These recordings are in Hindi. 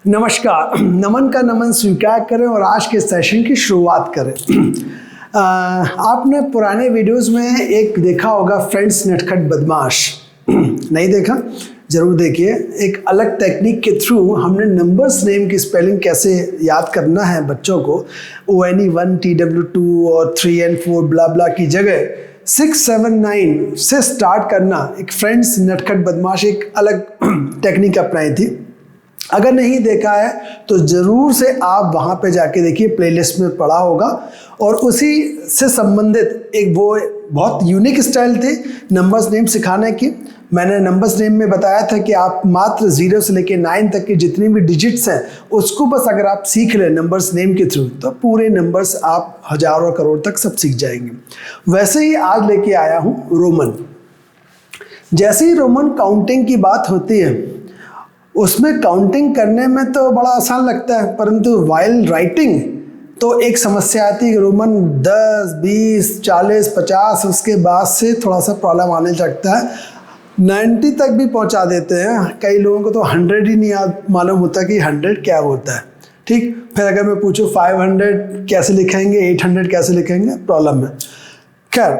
नमस्कार। नमन का नमन स्वीकार करें और आज के सेशन की शुरुआत करें। आपने पुराने वीडियोस में एक देखा होगा, फ्रेंड्स नटखट बदमाश। नहीं देखा? ज़रूर देखिए। एक अलग टेक्निक के थ्रू हमने नंबर्स नेम की स्पेलिंग कैसे याद करना है बच्चों को, ONE1 TW2 और 3 and 4 ब्ला ब्ला की जगह 6 7 9 से स्टार्ट करना, एक फ्रेंड्स नटखट बदमाश एक अलग टेक्निक अपनाई थी। अगर नहीं देखा है तो ज़रूर से आप वहाँ पे जाके देखिए, प्लेलिस्ट में पड़ा होगा। और उसी से संबंधित एक वो बहुत यूनिक स्टाइल थी नंबर्स नेम सिखाने की। मैंने नंबर्स नेम में बताया था कि आप मात्र 0 से लेकर 9 तक की जितनी भी डिजिट्स हैं उसको बस अगर आप सीख लें नंबर्स नेम के थ्रू, तो पूरे नंबर्स आप हजारों करोड़ तक सब सीख जाएंगे। वैसे ही आज लेके आया हूँ रोमन। जैसे ही रोमन काउंटिंग की बात होती है, उसमें काउंटिंग करने में तो बड़ा आसान लगता है, परंतु वाइल राइटिंग तो एक समस्या आती है कि रोमन 10, 20, 40, 50 उसके बाद से थोड़ा सा प्रॉब्लम आने लगता है। 90 तक भी पहुंचा देते हैं। कई लोगों को तो 100 ही नहीं मालूम होता कि 100 क्या होता है। ठीक, फिर अगर मैं पूछूं 500 कैसे लिखेंगे, 800 कैसे लिखेंगे, प्रॉब्लम है। खैर,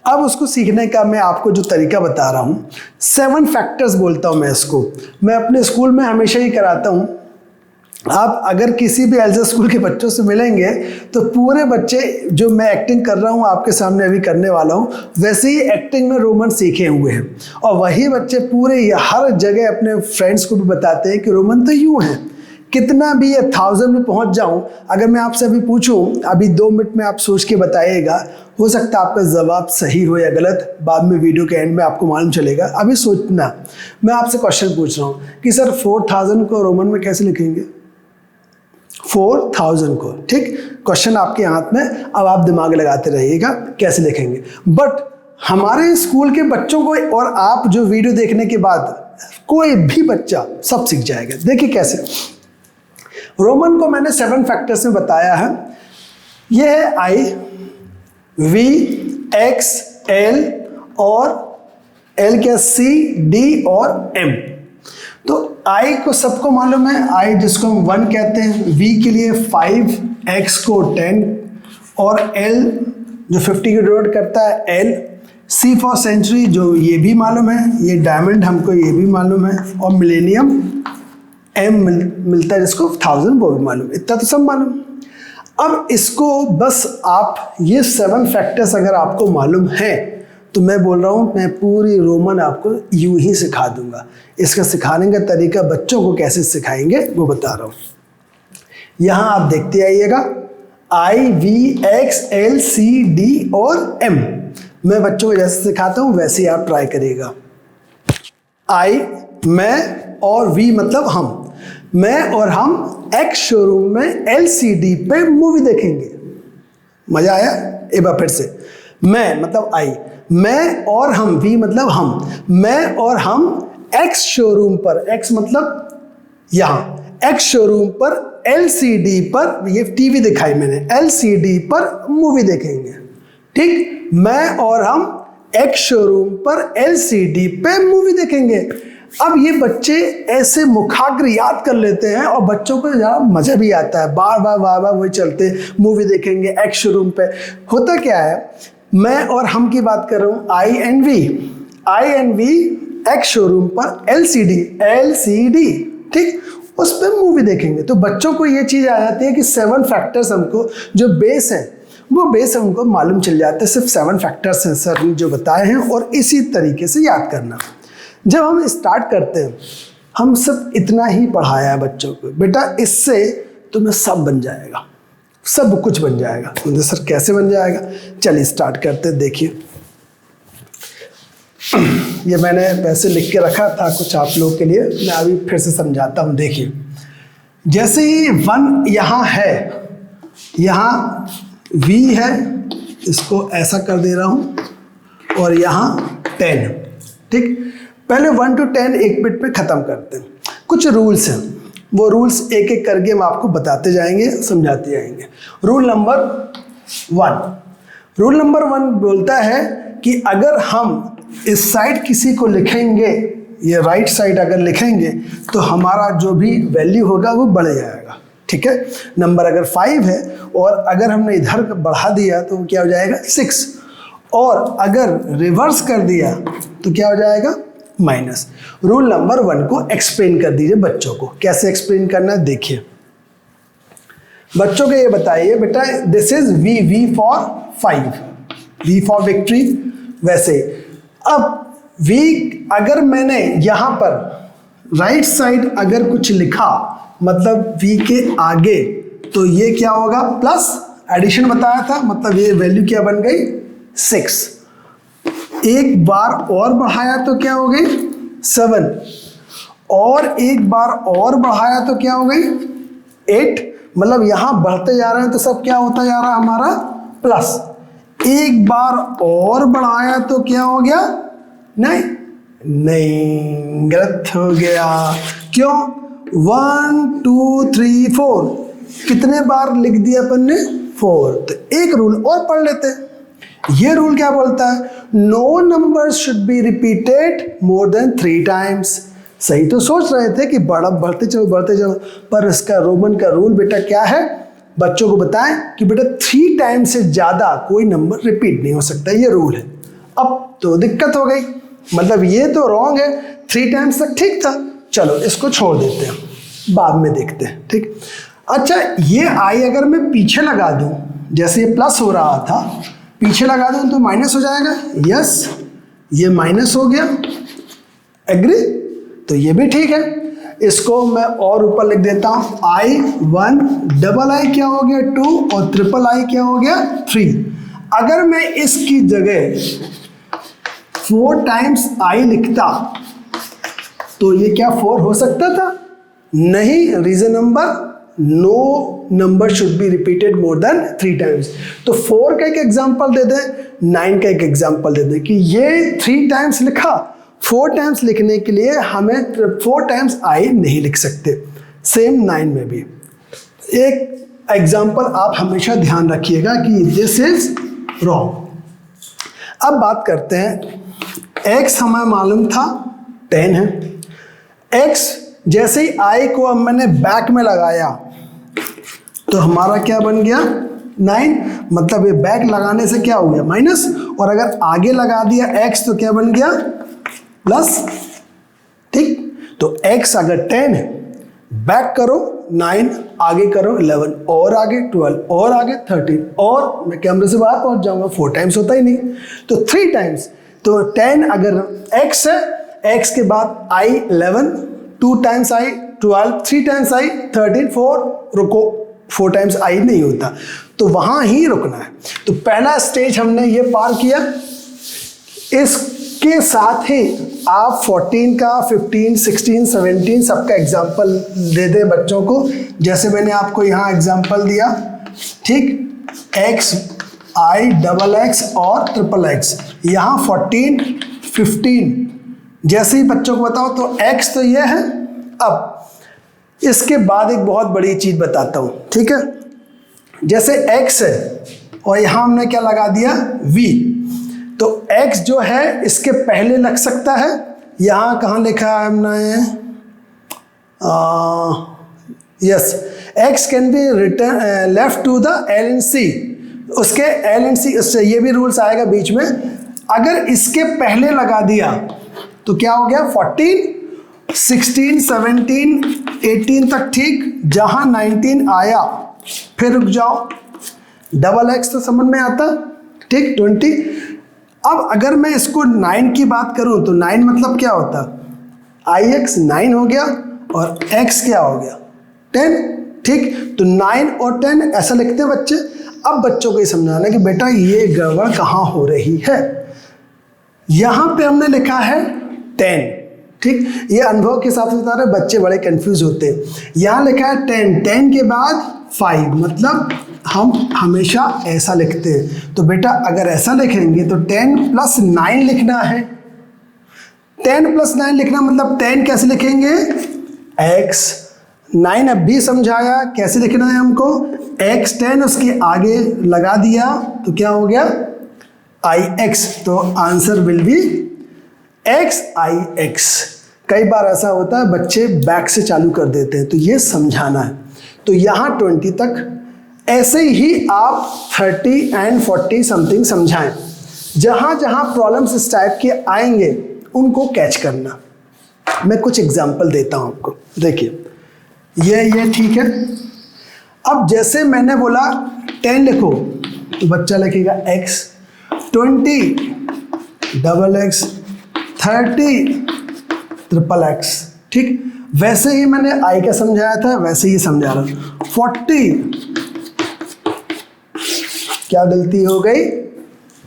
अब उसको सीखने का मैं आपको जो तरीका बता रहा हूँ, 7 फैक्टर्स बोलता हूँ मैं इसको। मैं अपने स्कूल में हमेशा ही कराता हूँ। आप अगर किसी भी एल्जा स्कूल के बच्चों से मिलेंगे तो पूरे बच्चे जो मैं एक्टिंग कर रहा हूँ आपके सामने अभी करने वाला हूँ, वैसे ही एक्टिंग में रोमन सीखे हुए हैं। और वही बच्चे पूरे हर जगह अपने फ्रेंड्स को भी बताते हैं कि रोमन तो यूँ है। कितना भी 1000 में पहुंच जाऊं, अगर मैं आपसे अभी पूछूं, अभी 2 मिनट में आप सोच के बताइएगा, हो सकता है आपका जवाब सही हो या गलत, बाद में वीडियो के एंड में आपको मालूम चलेगा। अभी सोचना। मैं आपसे क्वेश्चन पूछ रहा हूं कि सर 4000 को रोमन में कैसे लिखेंगे? 4000 को, ठीक, क्वेश्चन आपके हाथ में। अब आप दिमाग लगाते रहिएगा कैसे लिखेंगे। बट हमारे स्कूल के बच्चों को और आप जो वीडियो देखने के बाद कोई भी बच्चा सब सीख जाएगा। देखिए कैसे। रोमन को मैंने 7 फैक्टर्स में बताया है। यह है I, V, X, L और L क्या, C, D और M। तो I को सबको मालूम है, I जिसको हम 1 कहते हैं, V के लिए 5, X को 10 और L जो 50 की डिनोट करता है L, C फॉर सेंचुरी जो ये भी मालूम है, ये डायमंड हमको ये भी मालूम है, और मिलेनियम M मिलता है जिसको 1000 वो भी मालूम। इतना तो सब मालूम। अब इसको बस आप ये 7 फैक्टर्स अगर आपको मालूम है तो मैं बोल रहा हूँ मैं पूरी रोमन आपको यूं ही सिखा दूंगा। इसका सिखाने का तरीका बच्चों को कैसे सिखाएंगे वो बता रहा हूँ। यहाँ आप देखते आइएगा I, V, X, L, C, D और M। मैं बच्चों को जैसे सिखाता हूँ वैसे ही आप ट्राई करिएगा। I मैं और V मतलब हम। मैं और हम X शोरूम में LCD पे मूवी देखेंगे। मजा आया? एक बार फिर से। मैं मतलब I, मैं और हम, V मतलब हम। मैं और हम X शोरूम पर, X मतलब यहाँ, X शोरूम पर LCD पर, ये टीवी दिखाई मैंने, LCD पर मूवी देखेंगे। ठीक, मैं और हम X शोरूम पर LCD पे मूवी देखेंगे। अब ये बच्चे ऐसे मुखाग्र याद कर लेते हैं और बच्चों को ज़्यादा मज़ा भी आता है। बार बार वही चलते, मूवी देखेंगे X शोरूम पे। होता क्या है, मैं और हम की बात कर रहा हूँ, I and V X showroom पर LCD, ठीक, उस पर मूवी देखेंगे। तो बच्चों को ये चीज़ आ जाती है कि 7 फैक्टर्स हमको जो बेस है वो बेस हमको मालूम चल जाता है। सिर्फ 7 फैक्टर्स हैं सर ने जो बताए हैं, और इसी तरीके से याद करना। जब हम स्टार्ट करते हैं, हम सब इतना ही पढ़ाया है बच्चों को, बेटा इससे तुम्हें सब बन जाएगा, सब कुछ बन जाएगा। तो सर कैसे बन जाएगा? चलिए स्टार्ट करते हैं। देखिए ये मैंने वैसे लिख के रखा था कुछ आप लोगों के लिए, मैं अभी फिर से समझाता हूँ। देखिए जैसे ही 1 यहाँ है, यहाँ V है, इसको ऐसा कर दे रहा हूँ, और यहाँ 10, ठीक। पहले 1 to 10 एक मिनट में ख़त्म करते हैं। कुछ रूल्स हैं, वो रूल्स एक एक करके हम आपको बताते जाएंगे, समझाते जाएंगे। रूल नंबर 1 बोलता है कि अगर हम इस साइड किसी को लिखेंगे ये राइट साइड अगर लिखेंगे तो हमारा जो भी वैल्यू होगा वो बढ़ जाएगा, ठीक है। नंबर अगर 5 है और अगर हमने इधर बढ़ा दिया तो क्या हो जाएगा 6, और अगर रिवर्स कर दिया तो क्या हो जाएगा माइनस। रूल नंबर 1 को एक्सप्लेन कर दीजिए बच्चों को, कैसे एक्सप्लेन करना है देखिए। बच्चों को ये बताइए बेटा, this is V for 5, V for victory. वैसे अब वी अगर मैंने यहाँ पर राइट साइड अगर कुछ लिखा मतलब वी के आगे, तो ये क्या होगा प्लस, एडिशन बताया था, मतलब ये वैल्यू क्या बन गई 6। एक बार और बढ़ाया तो क्या हो गई 7, और एक बार और बढ़ाया तो क्या हो गई 8। मतलब यहां बढ़ते जा रहे हैं तो सब क्या होता जा रहा है हमारा प्लस। एक बार और बढ़ाया तो क्या हो गया, नहीं गलत हो गया। क्यों, 1 2 3 4 कितने बार लिख दिया अपन ने 4। तो एक रूल और पढ़ लेते हैं। ये रूल क्या बोलता है, no number should be repeated more than 3 times. सही तो सोच रहे थे कि बढ़ते चलो, पर इसका रोमन का रूल बेटा क्या है, बच्चों को बताएं कि बेटा 3 टाइम्स से ज्यादा कोई नंबर रिपीट नहीं हो सकता, ये रूल है। अब तो दिक्कत हो गई, मतलब ये तो रॉन्ग है, 3 टाइम्स तक ठीक था, चलो इसको छोड़ देते हैं, बाद में देखते हैं, ठीक। अच्छा, ये आई अगर मैं पीछे लगा दूं, जैसे ये प्लस हो रहा था, पीछे लगा दूं तो माइनस हो जाएगा। यस, ये माइनस हो गया, एग्री, तो ये भी ठीक है। इसको मैं और ऊपर लिख देता हूं, I1, डबल आई क्या हो गया 2, और ट्रिपल आई क्या हो गया 3। अगर मैं इसकी जगह 4 टाइम्स आई लिखता तो ये क्या 4 हो सकता था, नहीं। Reason number, no number should be repeated more than 3 times. तो 4 का एक एग्जांपल दे दें, 9 का एक एग्जांपल दे दें कि ये 3 टाइम्स लिखा, 4 टाइम्स लिखने के लिए हमें 4 टाइम्स आई नहीं लिख सकते। सेम 9 में भी एक एग्जांपल आप हमेशा ध्यान रखिएगा कि दिस इज रॉन्ग। अब बात करते हैं, x हमें मालूम था 10 है। x जैसे ही i को अब मैंने बैक में लगाया तो हमारा क्या बन गया 9, मतलब ये बैक लगाने से क्या हो गया माइनस, और अगर आगे लगा दिया x तो क्या बन गया प्लस, ठीक। तो x अगर 10 है, बैक करो 9, आगे करो 11, और आगे 12, और आगे 13, और मैं कैमरे से बाहर पहुंच जाऊंगा, 4 टाइम्स होता ही नहीं, तो 3 टाइम्स। तो 10 अगर x है, x के बाद i 11, 2 times i 12, 3 times i 13, 4 रुको, 4 टाइम्स i नहीं होता, तो वहां ही रुकना है। तो पहला स्टेज हमने ये पार किया। इसके साथ ही आप 14 का, 15, 16, 17 सबका एग्जाम्पल दे दें बच्चों को, जैसे मैंने आपको यहाँ एग्जाम्पल दिया, ठीक। x, i, डबल x और ट्रिपल x, यहाँ 14, 15 जैसे ही बच्चों को बताओ तो x तो ये है। अब इसके बाद एक बहुत बड़ी चीज बताता हूँ, ठीक है। जैसे x है और यहाँ हमने क्या लगा दिया v, तो x जो है इसके पहले लग सकता है, यहाँ कहाँ लिखा है हमने, yes, x can be return left to the L and C, उसके L and C, उससे ये भी रूल्स आएगा बीच में। अगर इसके पहले लगा दिया तो क्या हो गया 14, 16, 17, 18 तक ठीक, जहां 19 आया फिर रुक जाओ, डबल x तो समझ में आता, ठीक, 20। अब अगर मैं इसको 9 की बात करूं तो 9 मतलब क्या होता, ix 9 हो गया और x क्या हो गया 10, ठीक। तो 9 और 10 ऐसा लिखते हैं बच्चे। अब बच्चों को ये समझाना कि बेटा ये गड़बड़ कहाँ हो रही है। यहां पे हमने लिखा है 10, ठीक। ये अनुभव के हिसाब से बता रहे, बच्चे बड़े कंफ्यूज होते हैं। यहां लिखा है 10, 10 के बाद 5, मतलब हम हमेशा ऐसा लिखते हैं। तो बेटा अगर ऐसा लिखेंगे तो 10 प्लस 9 लिखना है, 10 प्लस 9 लिखना, मतलब 10 कैसे लिखेंगे x, 9 अब भी समझाया कैसे लिखना है हमको, x 10 उसके आगे लगा दिया तो क्या हो गया ix, तो answer will be x i x, कई बार ऐसा होता है बच्चे बैक से चालू कर देते हैं, तो ये समझाना है। तो यहाँ 20 तक ऐसे ही आप 30 एंड 40 समथिंग समझाएं। जहाँ जहाँ प्रॉब्लम्स इस टाइप के आएंगे उनको कैच करना। मैं कुछ एग्जांपल देता हूँ आपको। देखिए ये ठीक है। अब जैसे मैंने बोला 10 लिखो, तो बच्चा लिखेगा x, 20 double x, 30 triple x। ठीक, वैसे ही मैंने i का समझाया था, वैसे ही समझा रहा हूँ। 40, क्या गलती हो गई,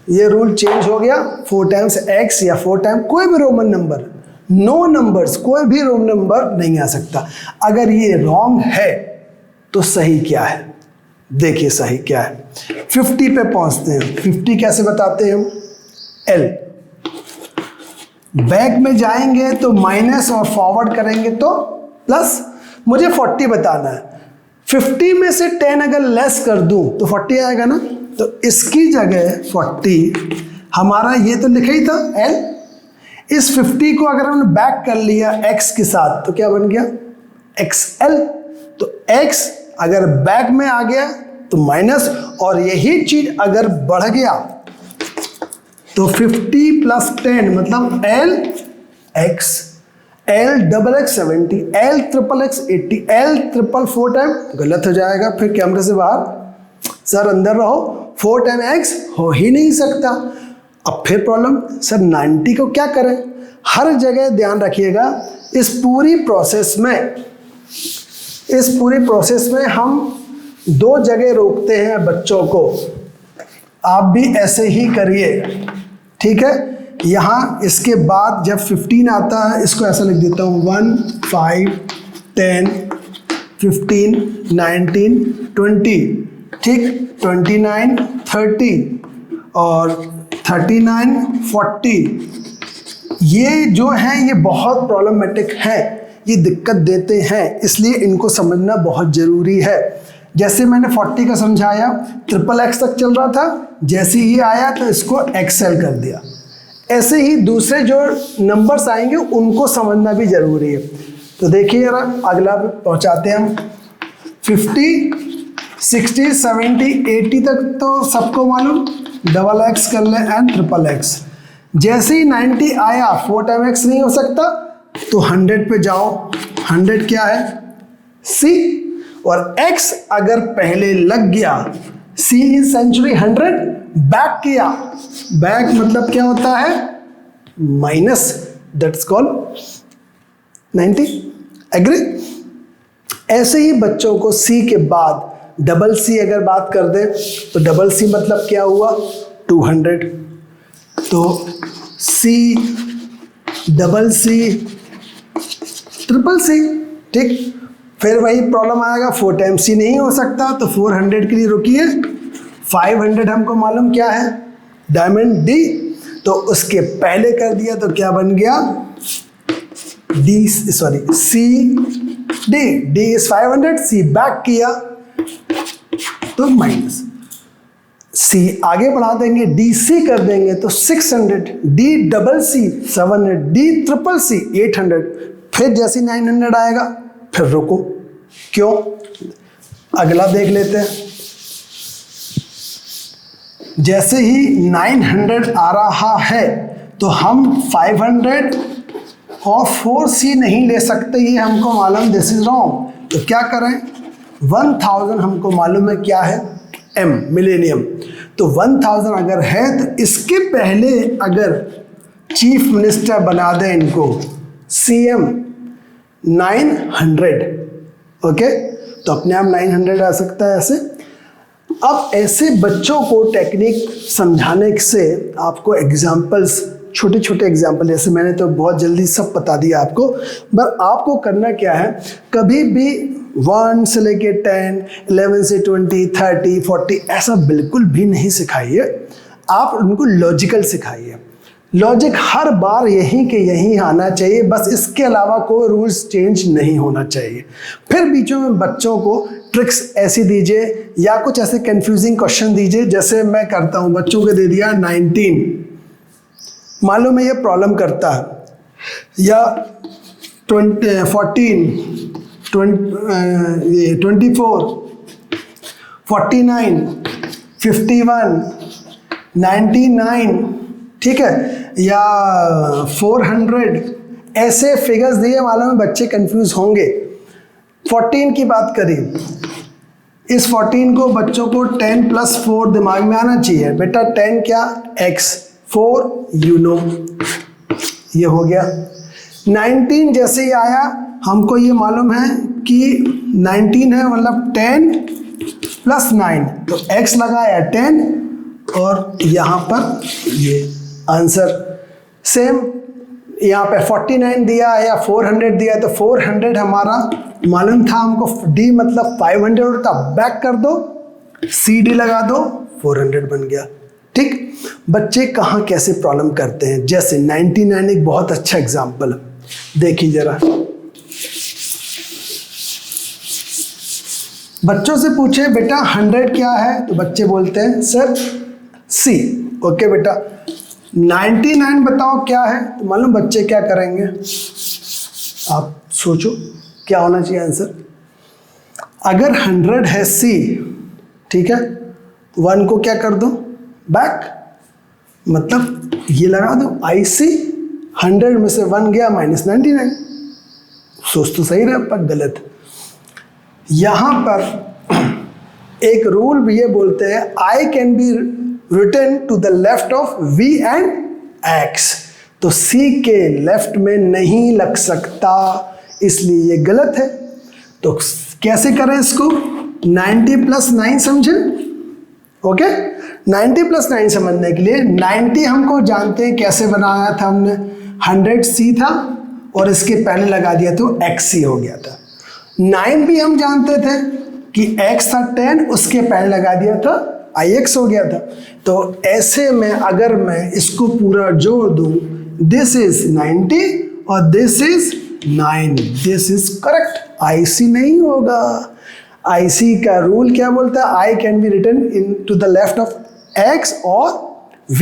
ये रूल चेंज हो गया। 4 टाइम्स x या 4 टाइम कोई भी रोमन नंबर, नो नंबर्स, कोई भी रोमन नंबर नहीं आ सकता। अगर ये रॉन्ग है तो सही क्या है, देखिए सही क्या है। 50 पे पहुंचते हैं। 50 कैसे बताते हैं हम, L। बैक में जाएंगे तो माइनस और फॉरवर्ड करेंगे तो प्लस। मुझे 40 बताना है। 50 में से 10 अगर लेस कर दूं तो 40 आएगा ना, तो इसकी जगह 40 हमारा ये तो लिखा ही था L। इस 50 को अगर हमने बैक कर लिया x के साथ तो क्या बन गया, XL। तो x अगर बैक में आ गया तो माइनस, और यही चीज अगर बढ़ गया तो 50 प्लस 10 मतलब L x, L double x 70, L triple x 80, L triple 4 time गलत हो जाएगा, फिर कैमरे से बाहर, सर अंदर रहो। 4 टाइम x हो ही नहीं सकता। अब फिर प्रॉब्लम, सर 90 को क्या करें। हर जगह ध्यान रखिएगा, इस पूरी प्रोसेस में हम 2 जगह रोकते हैं बच्चों को। आप भी ऐसे ही करिए, ठीक है। यहाँ इसके बाद जब 15 आता है, इसको ऐसा लिख देता हूँ 1 5 10 15 19 20, ठीक, 29 30 और 39 40। ये जो है ये बहुत प्रॉब्लमेटिक है, ये दिक्कत देते हैं, इसलिए इनको समझना बहुत ज़रूरी है। जैसे मैंने 40 का समझाया, ट्रिपल x तक चल रहा था, जैसे ही आया तो इसको XL कर दिया। ऐसे ही दूसरे जो नंबर्स आएंगे उनको समझना भी ज़रूरी है। तो देखिए जरा अगला पहुंचाते हैं हम। 50 60 70 80 तक तो सबको मालूम, डबल x कर ले एंड ट्रिपल x। जैसे ही 90 आया, 4 टाइम x नहीं हो सकता, तो 100 पे जाओ। 100 क्या है, C, और x अगर पहले लग गया, C इन सेंचुरी 100, बैक किया, बैक मतलब क्या होता है, माइनस, दैट्स कॉल्ड 90। एग्री। ऐसे ही बच्चों को C के बाद डबल C अगर बात कर दे तो डबल C मतलब क्या हुआ, 200। तो C double C triple C, ठीक। फिर वही प्रॉब्लम आएगा, 4 टाइम C नहीं हो सकता, तो 400 के लिए रुकिए। 500 हमको मालूम क्या है, डायमंड D, तो उसके पहले कर दिया तो क्या बन गया, C D, D is 500, C back किया तो माइनस, C आगे बढ़ा देंगे, DC कर देंगे तो 600, D double C 700, D triple C 800। फिर जैसे 900 आएगा फिर रुको, क्यों, अगला देख लेते हैं। जैसे ही 900 आ रहा है तो हम 500 और 4C नहीं ले सकते, ये हमको मालूम, दिस इज रॉन्ग। तो क्या करें, 1000 हमको मालूम है क्या है, M, मिलेनियम। तो 1000 अगर है तो इसके पहले अगर चीफ मिनिस्टर बना दें इनको, CM 900, ओके, तो अपने आप 900 आ सकता है ऐसे। अब ऐसे बच्चों को टेक्निक समझाने से आपको एग्जाम्पल्स, छोटे छोटे एग्जाम्पल, जैसे मैंने तो बहुत जल्दी सब बता दिया आपको, पर आपको करना क्या है, कभी भी 1 से लेके 10, 11 से 20, 30, 40 ऐसा बिल्कुल भी नहीं सिखाइए। आप उनको लॉजिकल सिखाइए। लॉजिक हर बार यहीं के यहीं आना चाहिए, बस इसके अलावा कोई रूल्स चेंज नहीं होना चाहिए। फिर बीचों में बच्चों को ट्रिक्स ऐसी दीजिए या कुछ ऐसे कंफ्यूजिंग क्वेश्चन दीजिए, जैसे मैं करता हूँ, बच्चों को दे दिया 19, मालूम है ये प्रॉब्लम करता है, या 14, 24, 49, 51, 99, ठीक है, या 400, ऐसे फिगर्स दिए, मालूम है बच्चे कंफ्यूज होंगे। 14 की बात करें, इस 14 को बच्चों को 10 + 4 दिमाग में आना चाहिए। बेटा 10 क्या, x, 4 यू नो, ये हो गया। 19 जैसे ही आया, हमको ये मालूम है कि 19 है, मतलब 10 + 9, तो x लगाया 10 और यहाँ पर ये आंसर। सेम यहाँ पे 49 दिया या 400 दिया, तो 400 हमारा मालूम था हमको, d मतलब 500 होता, बैक कर दो, CD लगा दो, 400 बन गया। ठीक, बच्चे कहाँ कैसे प्रॉब्लम करते हैं, जैसे 99 एक बहुत अच्छा एग्जाम्पल, देखिए जरा। बच्चों से पूछे बेटा 100 क्या है, तो बच्चे बोलते हैं सर C। ओके बेटा 99 बताओ क्या है, तो मालूम बच्चे क्या करेंगे, आप सोचो क्या होना चाहिए आंसर। अगर 100 है C, ठीक है, 1 को क्या कर दो, बैक, मतलब ये लगा दो IC, 100 में से 1 गया -99। सोच तो सही रहा पर गलत। यहां पर एक रूल भी ये बोलते हैं, I can be written to the left of V and X, तो C के लेफ्ट में नहीं लग सकता, इसलिए ये गलत है। तो कैसे करें इसको, 90 + 9 समझे। ओके 90 + 9 समझने के लिए, 90 हमको जानते हैं कैसे बनाया था हमने, 100 C था और इसके पहले लगा दिया तो XC हो गया था। 9 भी हम जानते थे कि X था 10, उसके पहले लगा दिया था IX हो गया था। तो ऐसे में अगर मैं इसको पूरा जोड़ दूं, दिस इज 90 और this is 9, this is correct, IC नहीं होगा। IC का रूल क्या बोलता है, I can be written in to the left of X और V।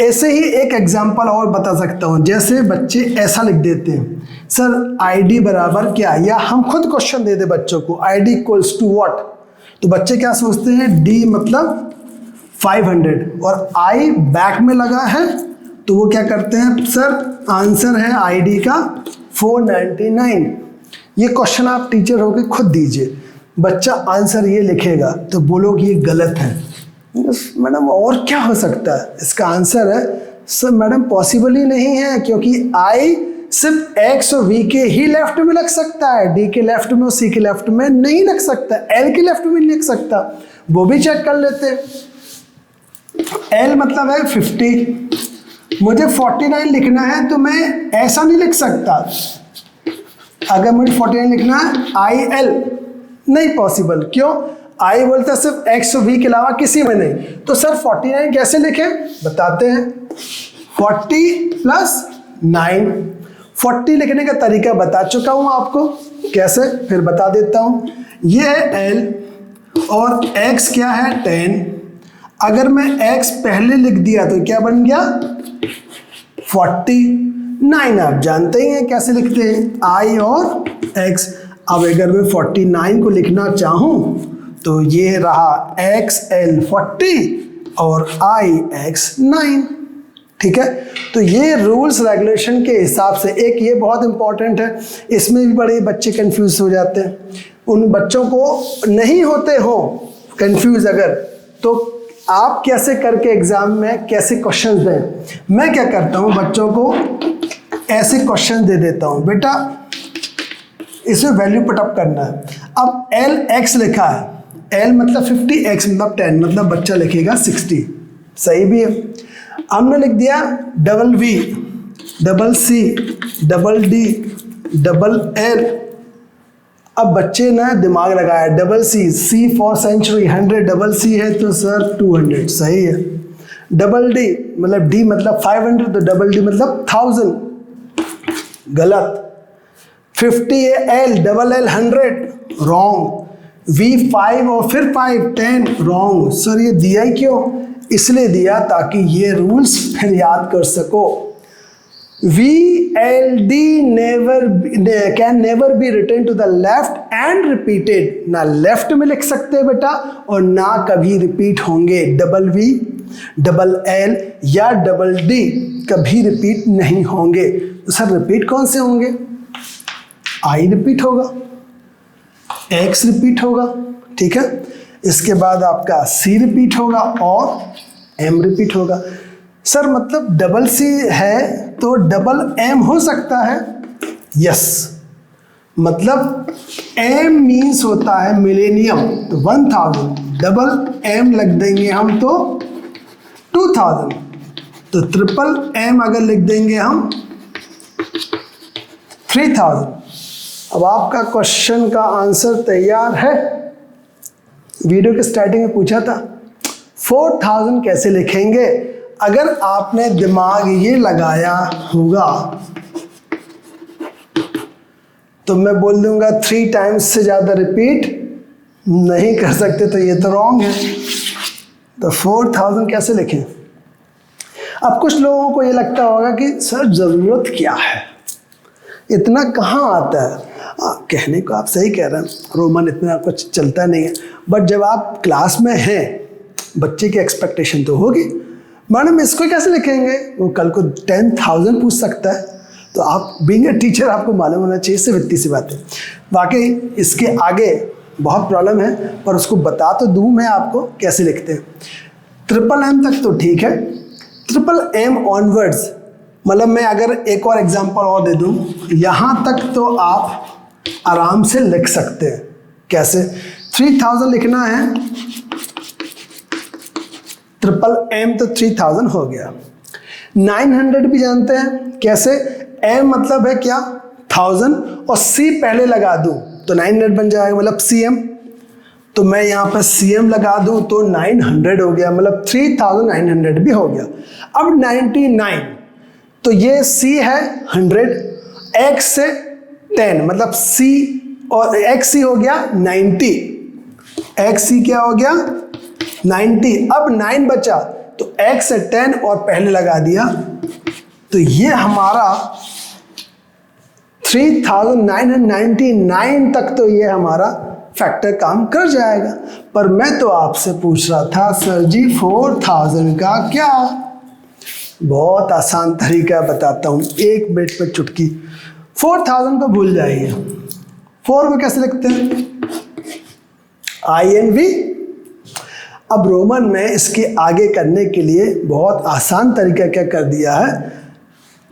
ऐसे ही एक एग्जांपल और बता सकता हूं, जैसे बच्चे ऐसा लिख देते हैं, सर ID बराबर क्या, या हम खुद क्वेश्चन दे दे बच्चों को, ID इक्वल्स टू व्हाट, तो बच्चे क्या सोचते हैं, D मतलब 500 और I बैक में लगा है, तो वो क्या करते हैं, सर आंसर है ID का 499। ये क्वेश्चन आप टीचर होके खुद दीजिए, बच्चा आंसर ये लिखेगा तो बोलोगे ये गलत है। मैडम और क्या हो सकता है, इसका आंसर है, सर मैडम पॉसिबल ही नहीं है, क्योंकि I सिर्फ X और V के ही लेफ्ट में लग सकता है, D के लेफ्ट में और C के लेफ्ट में नहीं लग सकता, L के लेफ्ट में नहीं लग सकता, वो भी चेक कर लेते हैं। L मतलब है 50, मुझे 49 लिखना है तो मैं ऐसा नहीं लिख सकता, अगर मुझे 49 लिखना है IL, नहीं पॉसिबल, क्यों, I बोलता है सिर्फ X और V के अलावा किसी में नहीं, तो सर 49 कैसे लिखें, बताते हैं। 40 + 9, 40 लिखने का तरीका बता चुका हूं आपको, कैसे फिर बता देता हूं। ये है L और X क्या है 10, अगर मैं X पहले लिख दिया तो क्या बन गया 49, आप जानते ही हैं कैसे लिखते हैं, I और X। अब अगर मैं 49 को लिखना चाहूं तो ये रहा XL 40 और IX 9, ठीक है। तो ये रूल्स रेगुलेशन के हिसाब से, एक ये बहुत इंपॉर्टेंट है, इसमें भी बड़े बच्चे कंफ्यूज हो जाते हैं। उन बच्चों को नहीं होते हो कंफ्यूज अगर, तो आप कैसे करके एग्जाम में कैसे क्वेश्चंस दें। मैं क्या करता हूँ, बच्चों को ऐसे क्वेश्चन दे देता हूँ, बेटा इसमें वैल्यू पुटअप करना है। अब LX लिखा है, L मतलब 50, X मतलब 10, मतलब बच्चा लिखेगा 60, सही भी है। हमने लिख दिया VV, CC, D, L। अब बच्चे ने दिमाग लगाया, C फॉर सेंचुरी, 100 C है तो सर 200, सही है। D मतलब D मतलब 500, तो D मतलब 1000, गलत। 50 है L, L 100, रॉन्ग। V 5 और फिर 5 10, रॉन्ग। सर ये दिया ही क्यों, इसलिए दिया ताकि ये रूल्स फिर याद कर सको। VLD can never be written to the left and repeated, ना लेफ्ट में लिख सकते हैं बेटा और ना कभी रिपीट होंगे। डबल V, डबल L या डबल D कभी रिपीट नहीं होंगे। तो सर रिपीट कौन से होंगे? I रिपीट होगा, X रिपीट होगा, ठीक है, इसके बाद आपका C रिपीट होगा और M रिपीट होगा। सर मतलब डबल C है तो डबल M हो सकता है? यस, मतलब M मीन्स होता है मिलेनियम, तो 1000, डबल M लग देंगे हम तो 2000, तो ट्रिपल M अगर लिख देंगे हम 3000। अब आपका क्वेश्चन का आंसर तैयार है। वीडियो के स्टार्टिंग में पूछा था 4000 कैसे लिखेंगे। अगर आपने दिमाग ये लगाया होगा तो मैं बोल दूंगा 3 टाइम्स से ज़्यादा रिपीट नहीं कर सकते, तो ये तो रॉन्ग है। तो 4000 कैसे लिखें? अब कुछ लोगों को ये लगता होगा कि सर ज़रूरत क्या है, इतना कहाँ आता है। कहने को आप सही कह रहे हैं, रोमन इतना कुछ चलता नहीं है, बट जब आप क्लास में हैं बच्चे की एक्सपेक्टेशन तो होगी, मैडम इसको कैसे लिखेंगे, वो कल को 10,000 पूछ सकता है। तो आप बीइंग ए टीचर आपको मालूम होना चाहिए, सिर्फ इतनी सी बात है। वाकई इसके आगे बहुत प्रॉब्लम है, पर उसको बता तो दूँ मैं आपको कैसे लिखते हैं। ट्रिपल M तक तो ठीक है, ट्रिपल M ऑनवर्ड्स, मतलब मैं अगर एक और एग्जांपल और दे दूँ, यहाँ तक तो आप आराम से लिख सकते हैं। कैसे? 3000 लिखना है, ट्रिपल M तो 3000 हो गया। 900 भी जानते हैं कैसे? M मतलब है क्या? 1000 और C पहले लगा दूं तो 900 बन जाएगा, मतलब CM। तो मैं यहाँ पर CM लगा दूं तो 900 हो गया, मतलब 3900 भी हो गया। अब 99, तो ये C है 100, X से 10 मतलब C और XC हो गया 90, XC क्या हो गया 90। अब 9 बचा तो X से 10 और पहले लगा दिया, तो ये हमारा 3999 तक तो ये हमारा फैक्टर काम कर जाएगा। पर मैं तो आपसे पूछ रहा था सर जी 4000 का क्या? बहुत आसान तरीका बताता हूँ, 1 मिनट में चुटकी। 4000 को भूल जाइए, 4 को कैसे लिखते हैं? INV। अब रोमन में इसके आगे करने के लिए बहुत आसान तरीका क्या कर दिया है,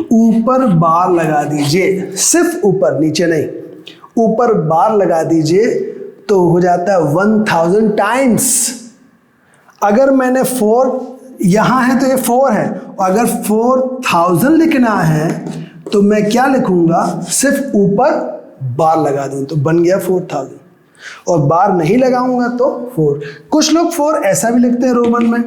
ऊपर बार लगा दीजिए, सिर्फ ऊपर, नीचे नहीं, ऊपर बार लगा दीजिए तो हो जाता है 1000 टाइम्स। अगर मैंने 4 यहाँ है तो ये 4 है, और अगर 4000 लिखना है तो मैं क्या लिखूंगा, सिर्फ ऊपर बार लगा दूं तो बन गया 4000, और बार नहीं लगाऊंगा तो 4। कुछ लोग 4 ऐसा भी लिखते हैं रोमन में,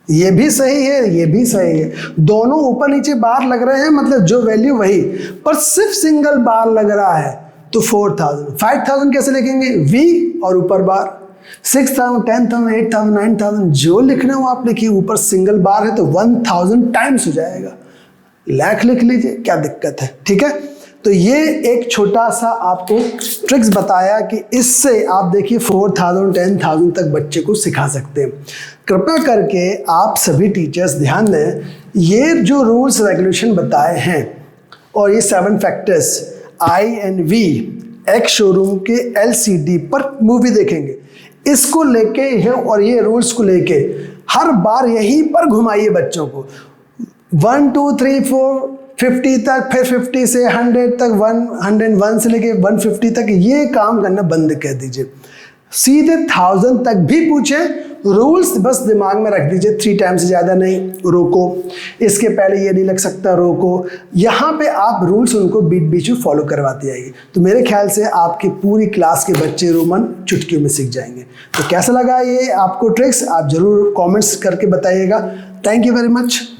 ये भी सही है, ये भी सही है, दोनों ऊपर नीचे बार लग रहे हैं, मतलब जो वैल्यू वही, पर सिर्फ सिंगल बार लग रहा है तो 4000। 5000 कैसे लिखेंगे? V और ऊपर बार, 6000, 10,000, 8,000, 9,000 जो लिखना हो आप लिखिए, ऊपर सिंगल बार है तो 1000 टाइम्स हो जाएगा। लाख लिख लीजिए, क्या दिक्कत है, ठीक है। तो ये एक छोटा सा आपको ट्रिक्स बताया कि इससे आप देखिए 4000, 10,000 तक बच्चे को सिखा सकते हैं। कृपया करके आप सभी टीचर्स ध्यान दें, ये जो रूल्स रेगुलेशन बताए हैं और ये 7 फैक्टर्स INV, X शोरूम के LCD पर मूवी देखेंगे, इसको लेके है और ये रूल्स को लेके हर बार यहीं पर घुमाइए बच्चों को। 1 2 3 4 50 तक, फिर 50 से 100 तक, 101 से लेके 150 तक ये काम करना बंद कर दीजिए। सीधे 1000 तक भी पूछे, रूल्स बस दिमाग में रख दीजिए, 3 टाइम से ज़्यादा नहीं, रोको, इसके पहले ये नहीं लग सकता, रोको। यहाँ पे आप रूल्स उनको बीच बीच में फॉलो करवाते जाइए, तो मेरे ख्याल से आपकी पूरी क्लास के बच्चे रोमन चुटकियों में सीख जाएंगे। तो कैसा लगा ये आपको ट्रिक्स, आप ज़रूर कॉमेंट्स करके बताइएगा। Thank you very much.